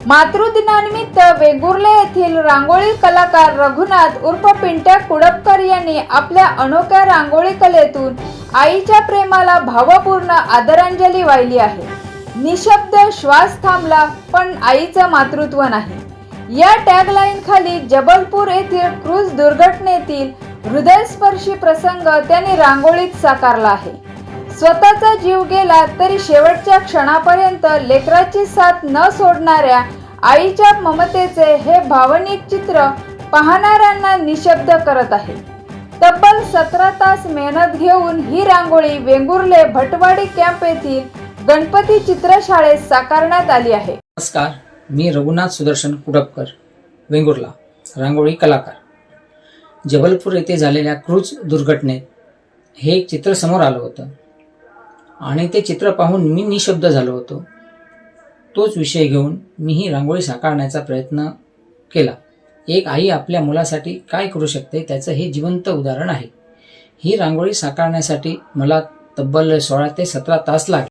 मातृदिनानिमित्त वेंगुर्ले येथील रांगोळी कलाकार रघुनाथ उर्फ पिंट्या कुडपकर यांनी आपल्या अनोख्या रांगोळी कलेतून आईच्या प्रेमाला भावपूर्ण आदरांजली वाहिली आहे। निशब्द श्वास थांबला पण आईचं मातृत्व नाही या टॅगलाईन खाली जबलपूर येथील क्रूज दुर्घटनेतील हृदयस्पर्शी प्रसंग त्यांनी रांगोळीत साकारला आहे। स्वतःचा जीव गेला तरी शेवटच्या क्षणापर्यंत लेकराची साथ न सोडणाऱ्या आईच्या ममतेचे हे भावनिक चित्र पाहणाऱ्यांना निशब्द करत आहे। तब्बल 17 तास मेहनत घेऊन ही रांगोळी वेंगुर्ले भटवाडी कॅम्प येथील गणपती चित्रशाळेत साकारण्यात आली आहे। नमस्कार, मी रघुनाथ सुदर्शन कुडपकर, वेंगुर्ला, रांगोळी कलाकार। जबलपूर येथे झालेल्या क्रूज दुर्घटनेत हे एक चित्र समोर आलं होतं आणि ते चित्र पाहून मी निशब्द झालो होतो। तोच विषय घेऊन मी ही रांगोळी साकारण्याचा प्रयत्न केला। एक आई आपल्या मुलासाठी काय करू शकते त्याचं हे जिवंत उदाहरण आहे। ही रांगोळी साकारण्यासाठी मला तब्बल 16 ते 17 तास लागले।